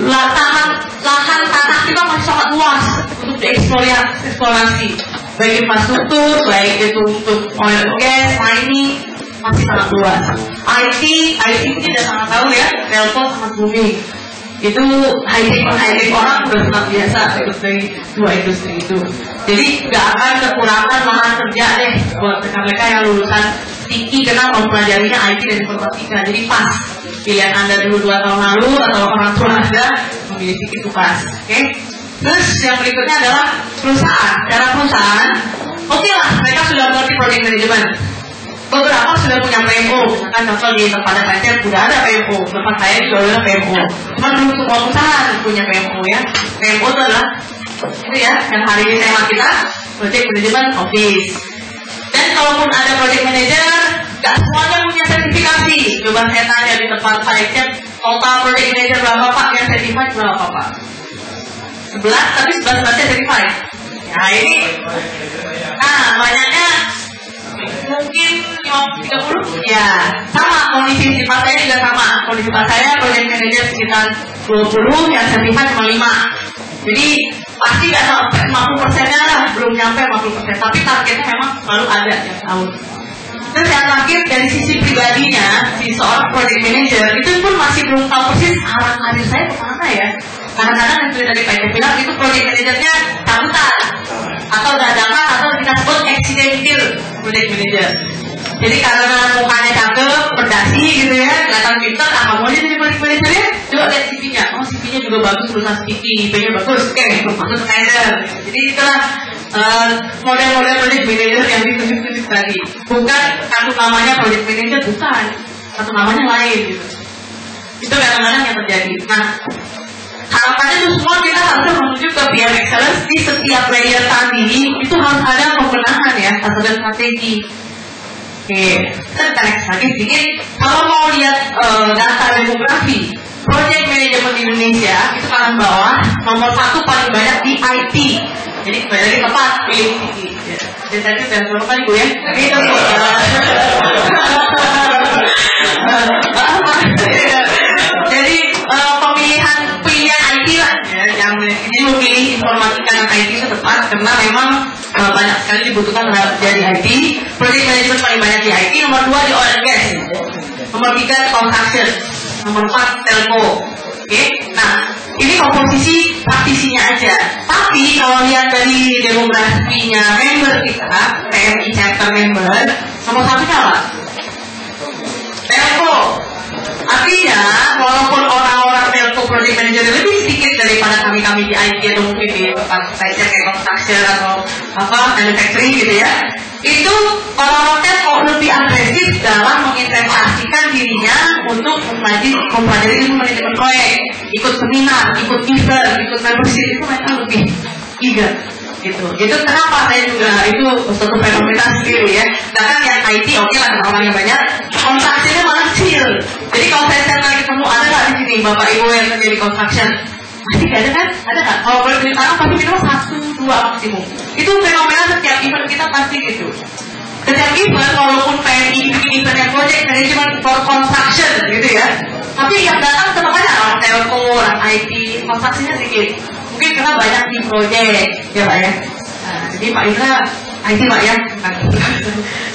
lahan tanah kita masih sangat luas untuk dieksplorasi, baik infrastruktur, baik itu untuk oil and gas, mining, masih sangat luas. IT ini sudah sangat tahu ya, telco sangat booming. Itu high-tech orang sudah sangat biasa ikut dari dua industri itu. Jadi nggak akan kekurangan lahan kerja deh buat mereka yang lulusan tinggi karena mempelajarinya IT dan informatika. Jadi pas pilihan Anda dulu 2 tahun lalu atau orang tua Anda memilih itu pas. Oke? Terus yang berikutnya adalah perusahaan. Cara perusahaan, oke lah mereka sudah mengerti project management. Beberapa sudah punya PMO, misalkan contoh di tempat saya sudah ada PMO, tempat saya juga ada PMO. Cuma belum semua perusahaan punya PMO ya. PMO itu adalah itu ya, yang hari ini tema kita project management office. Dan kalaupun ada project manager, nggak semuanya punya sertifikasi. Coba saya tanya di tempat saya cek total project manager berapa Pak, yang certified berapa Pak? 11, tapi 11 certified. Nah ini, banyaknya mungkin 30 ya, sama kondisi sifat saya juga sama. Kondisi sifat saya project manager sekitar 20, yang certified cuma 5. Jadi pasti nggak sampai 50%-nya lah, belum nyampe 50%. Tapi targetnya memang selalu ada tiap tahun. Terus yang terakhir dari sisi pribadinya, si seorang project manager itu pun masih belum tahu persis arah karir saya kemana ya. Kadang-kadang yang sudah tadi Pak Eka bilang itu project managernya cabutan atau dadakan atau kita sebut accidental project manager. Jadi karena mukanya cakep, berdasi gitu ya, kelihatan pintar, kamu aja jadi project manager ya. Coba lihat CV-nya, CV-nya juga bagus, lulusan CV, IP-nya bagus, oke, masuk manager. Jadi itulah model-model project manager yang ditunjuk-tunjuk tadi. Bukan satu namanya project manager, bukan, satu namanya lain gitu. Itu kadang-kadang yang terjadi. Nah, harapannya itu semua kita harus menuju ke PM Excellence di setiap layer tadi. Itu harus ada pembenahan ya, harus ada strategi. Oke, kita next lagi sedikit. Kalau mau lihat data demografi project management di Indonesia, itu kanan bawah nomor 1 paling banyak di IT. Jadi kembali lagi tepat pilih tinggi. Jadi tadi sudah berapa kali Bu ya? Itu jadi pemilihan IT lah ya, yang ini memilih informatika dan IT itu tepat karena memang banyak sekali dibutuhkan jadi IT. Project management paling banyak di IT, nomor 2 di oil and gas, nomor 3 construction, nomor 4 telco. Oke, nah ini komposisi praktisinya aja. Tapi kalau lihat dari demografinya member kita, PMI chapter member, nomor 1-nya apa? Telco. Artinya, walaupun orang-orang telco project manager lebih sedikit daripada kami-kami di IT atau mungkin di tempat saya kayak construction atau manufacturing gitu ya, itu orang-orang telco lebih agresif dalam menginvestasikan dirinya untuk mempelajari ilmu manajemen proyek, ikut seminar, ikut event, ikut membership, itu mereka lebih eager. Gitu. Itu kenapa saya juga itu suatu fenomena sendiri ya. Karena yang IT oke lah orang yang banyak, constructionnya malah kecil. Jadi kalau saya lagi ketemu ada nggak di sini bapak ibu yang kerja di construction? Masih nggak ada kan? Ada nggak? Kalau boleh beli tanah pasti minimal 1-2 maksimum. Itu fenomena setiap event kita pasti gitu. Setiap event walaupun PMI bikin event yang project management for construction gitu ya. Tapi yang datang tetap banyak orang telco, orang IT, constructionnya sedikit. Mungkin karena banyak di project, ya Pak ya. Nah, jadi Pak Indra, IT Pak ya.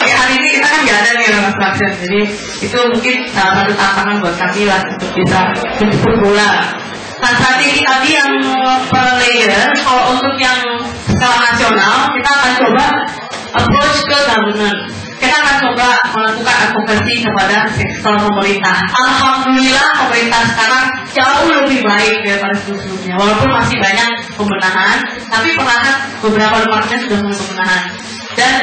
Ya hari ini kita kan nggak ada nih orang construction, jadi itu mungkin salah satu tantangan buat kami lah untuk bisa menjemput bola. Nah strategi tadi yang per layer, kalau untuk yang skala nasional, kita akan coba approach ke governance. Kita akan coba melakukan advokasi kepada sektor pemerintah. Alhamdulillah pemerintah sekarang jauh lebih baik daripada sebelumnya. Walaupun masih banyak pembenahan, tapi perlahan beberapa departemen sudah mulai pembenahan. Dan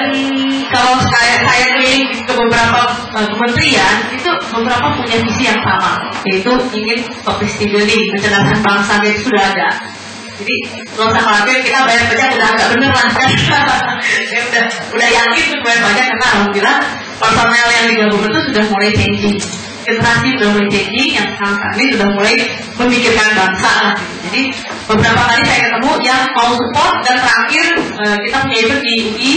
kalau saya keliling ke beberapa kementerian, itu beberapa punya visi yang sama, yaitu ingin capacity building, mencerdaskan bangsa, itu sudah ada. Jadi nggak usah khawatir, kita bayar pajak udah agak bener lah. Ya udah yakin tuh bayar pajak karena alhamdulillah personel yang digabung itu sudah mulai changing. Generasi sudah mulai changing, yang sekarang kami sudah mulai memikirkan bangsa lah. Jadi beberapa kali saya ketemu yang mau support, dan terakhir kita punya event di UI,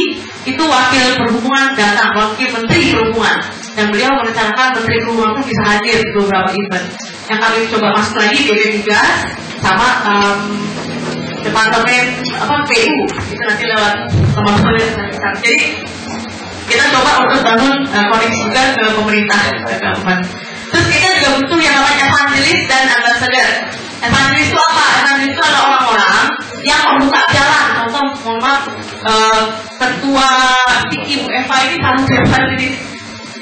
itu wakil perhubungan datang, wakil menteri perhubungan. dan beliau merencanakan Menteri Perhubungan pun bisa hadir di beberapa event. Yang kami coba masuk lagi BP3 sama departemen PU itu nanti lewat teman-teman. Jadi kita coba untuk bangun koneksi juga ke pemerintah, ke government. Terus kita juga butuh yang namanya evangelis dan ambassador. Evangelis itu apa? Evangelis itu adalah orang-orang yang membuka jalan. Contoh, mohon maaf, ketua Ibu Eva ini harus evangelis.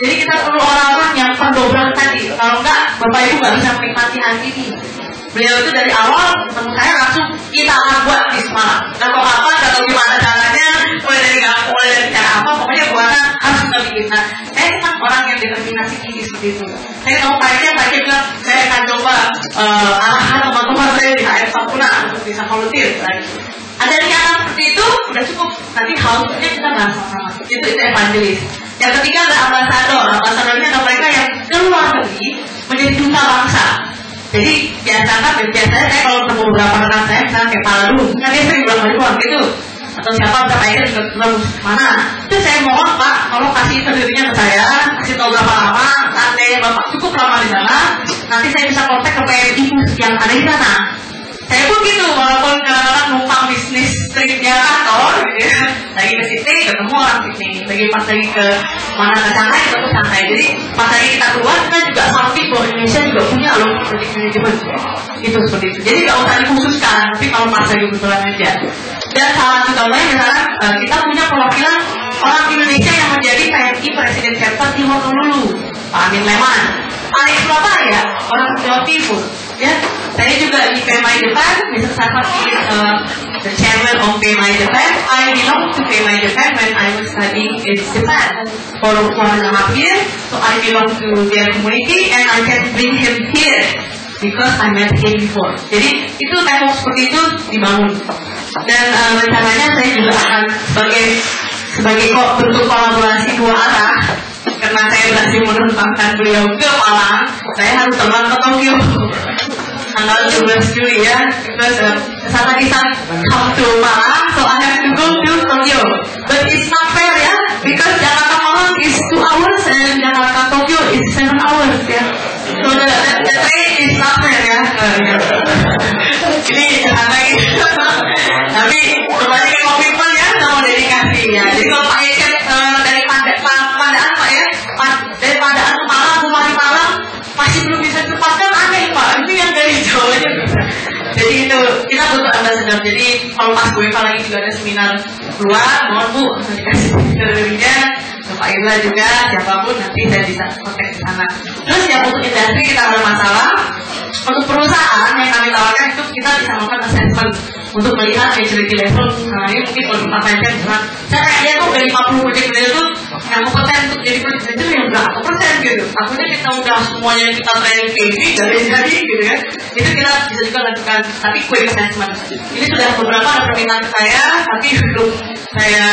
Jadi kita perlu orang-orang yang pendobrak tadi. Kalau enggak, Bapak Ibu nggak bisa menikmati hari ini. Beliau itu dari awal ketemu saya langsung kita akan buat di Semarang. Dan kalau apa, atau gimana caranya, mulai dari cara apa, pokoknya buatan harus kita bikin. Nah, saya kan orang yang determinasi tinggi seperti itu. Saya tahu pahitnya bilang saya akan coba arahkan teman-teman saya di HF Sampurna untuk bisa volunteer. Ada niatan seperti itu, udah cukup. Nanti how-nya kita bahas sama-sama. Itu evangelis. Yang ketiga ada ambasador. Ambasadornya adalah mereka yang keluar negeri menjadi duta bangsa. Jadi biasanya saya kalau ketemu beberapa rekan saya, misalnya kayak Pak Ladu, kan dia sering bilang dari luar gitu. Atau siapa udah kayaknya juga terus mana. Terus saya mohon Pak, kalau kasih interviewnya ke saya, kasih tahu berapa lama, nanti Bapak cukup lama di sana, nanti saya bisa kontak ke PMI yang ada di sana. Saya pun gitu, walaupun kadang-kadang numpang bisnis tripnya kantor, gitu ya. Lagi ke sini, ketemu orang sini. Lagi pas lagi ke mana ke Shanghai, ketemu Shanghai. Jadi pas lagi kita keluar, kita juga sampai bahwa Indonesia juga punya loh project management. Itu seperti itu. Jadi nggak usah dikhususkan, tapi kalau pas lagi kebetulan aja. Dan salah satu contohnya misalnya kita punya perwakilan orang Indonesia yang menjadi PMI Presiden Chapter di Honolulu, Pak Amin Leman. Alex Surabaya, orang Jawa Timur. Ya, saya juga di PMI Japan, bisa sama the chairman of PMI Japan. I belong to PMI Japan when I was studying in Japan for 1.5 years. So I belong to their community and I can bring him here because I met him before. Jadi itu network seperti itu dibangun. Dan rencananya saya juga akan sebagai bentuk kolaborasi dua arah. Karena saya berhasil menumpangkan beliau ke Malang, saya harus terbang ke Tokyo tanggal 17 Juli ya. Because sana kita come to Malang, so I have to go to Tokyo. But it's not fair ya, because Jakarta Malang is 2 hours and Jakarta Tokyo is 7 hours ya. So the train is not fair ya. Ini ada gitu. Tapi kembali ke komitmen ya, sama dedikasi ya. Jadi kalau Pak Ecet dari Pandaan Pak ya, dari Pandaan ke Malang, rumah di Malang masih belum bisa ditempatkan, aneh Pak. Itu yang dari Jawa aja bisa. Jadi itu kita butuh ambassador. Jadi kalau pas gue lagi juga ada seminar luar, mohon Bu dikasih interviewnya ke Pak Irla juga, siapapun nanti saya bisa kontak di sana. Terus yang untuk industri kita ada masalah. Untuk perusahaan yang kami tawarkan itu kita bisa melakukan assessment untuk melihat maturity level. Nah ini mungkin kalau Pak Fajar bilang, saya kayaknya tuh dari 50 project manager tuh yang kompeten untuk jadi project manager yang berapa persen gitu. Takutnya kita udah semuanya kita training PhD jadi gitu kan. Itu kita bisa juga lakukan, tapi quick assessment. Ini sudah beberapa ada permintaan saya, tapi belum saya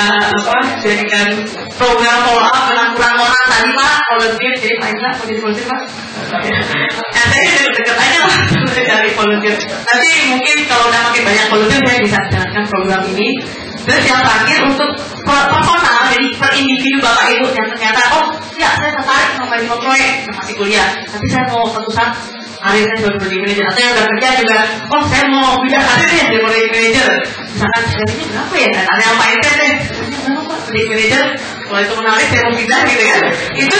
jadikan program follow up dengan kurang orang tadi Pak, volunteer. Jadi Pak Indra mau jadi volunteer Pak? Ya saya deket aja lah dari volunteer. Nanti mungkin kalau udah makin banyak volunteer saya bisa jalankan program ini. Terus yang terakhir untuk personal, jadi per individu Bapak Ibu yang ternyata ya saya tertarik sama lima proyek masih kuliah, tapi saya mau terusan karir saya sebagai project manager. Atau yang udah kerja juga, saya mau pindah karir ya jadi project manager. Misalkan gajinya berapa ya? Ada yang Pak Ente deh, project manager. Kalau itu menarik saya mau pindah gitu kan. Itu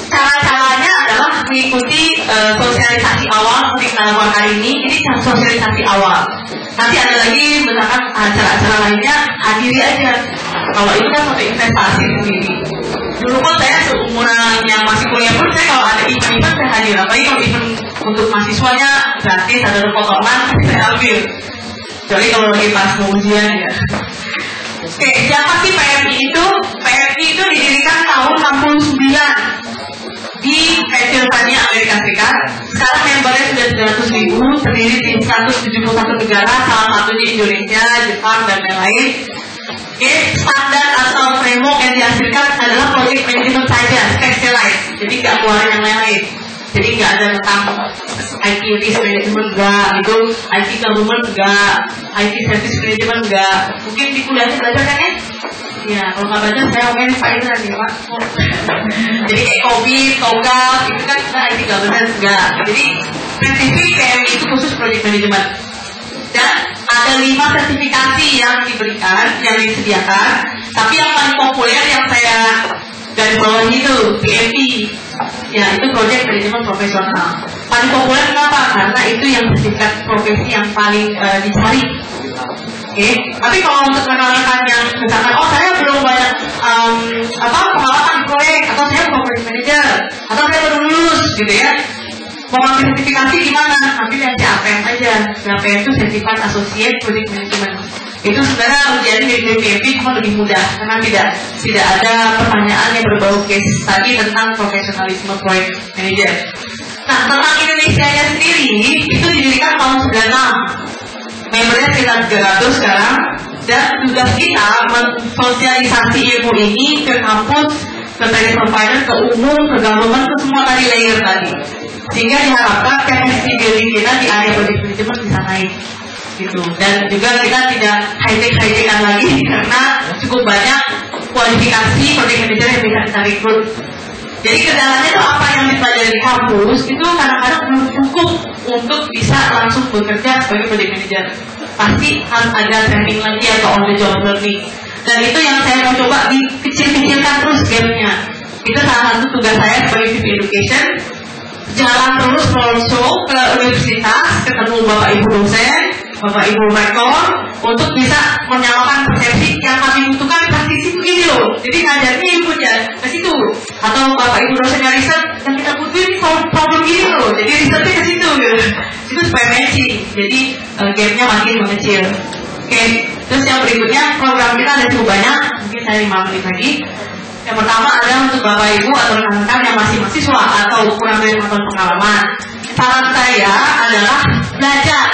cara-caranya adalah mengikuti sosialisasi awal seperti kita lakukan hari ini. Ini sosialisasi awal. Nanti ada lagi misalkan acara-acara lainnya, hadiri aja. Kalau ini kan untuk investasi sendiri. Dulu pun saya seumuran yang masih kuliah pun saya kalau ada event saya hadir. Apalagi kalau event untuk mahasiswanya gratis, ada potongan saya ambil. Jadi kalau lagi pas mau ujian ya. Oke, siapa sih PMI itu? PMI itu didirikan tahun 69 di Pennsylvania, Amerika Serikat. Sekarang membernya sudah 300.000, terdiri di 171 negara, salah satunya Indonesia, Jepang, dan lain-lain. Oke, standar atau framework yang dihasilkan adalah project management saja, specialized, jadi nggak keluarin yang lain-lain. Jadi nggak ada tentang IT risk management enggak, itu IT government enggak, IT service management enggak. Mungkin di kuliahnya belajar kan ya? Ya, kalau nggak belajar saya mungkin Pak Indra nih Pak. Jadi kayak COVID, TOGAF, itu kan kita IT governance enggak. Jadi spesifik PMI itu khusus project management. Dan ada 5 sertifikasi yang diberikan, yang disediakan. Tapi yang paling populer yang saya garis bawahi itu PMP. Ya, itu project management profesional. Paling populer kenapa? Karena itu yang sertifikat profesi yang paling dicari. Oke. Tapi kalau untuk rekan-rekan yang misalkan, oh saya belum banyak pengalaman proyek, atau saya bukan project manager, atau saya baru lulus, gitu ya. Mau ambil sertifikasi gimana? Ambil yang CAPM aja. CAPM itu Certified Associate Project Management. Itu sebenarnya ujiannya dari PMP cuma lebih mudah karena tidak ada pertanyaan yang berbau case tadi tentang profesionalisme project manager. Nah, tentang Indonesia sendiri itu didirikan tahun 96. Membernya sekitar 300 sekarang, dan tugas kita mensosialisasi ilmu ini ke kampus, ke service provider, ke umum, ke government, ke semua tadi layer tadi. Sehingga diharapkan capacity building kita di area project management bisa naik gitu. Dan juga kita tidak high-tech-an lagi karena cukup banyak kualifikasi project manager yang bisa kita rekrut. Jadi kendalanya itu apa yang dipelajari di kampus itu kadang-kadang belum cukup untuk bisa langsung bekerja sebagai project manager. Pasti harus ada training lagi atau on the job learning. Dan itu yang saya mau coba dikecil-kecilkan terus gapnya. Itu salah satu tugas saya sebagai VP Education. Jalan terus roadshow ke universitas, ketemu Bapak Ibu dosen, Bapak Ibu rektor, untuk bisa menyalakan persepsi yang kami butuhkan praktisi begini loh. Jadi ngajarnya inputnya ke situ. Atau Bapak Ibu dosennya riset, yang kita butuhin problem gini loh. Jadi risetnya ke situ gitu. Itu supaya matching. Jadi gapnya makin mengecil. Oke, terus yang berikutnya program kita ada cukup banyak. Mungkin saya 5 menit lagi. Yang pertama adalah untuk Bapak Ibu atau rekan-rekan yang masih mahasiswa atau kurang dari 4 tahun pengalaman. Saran saya adalah belajar.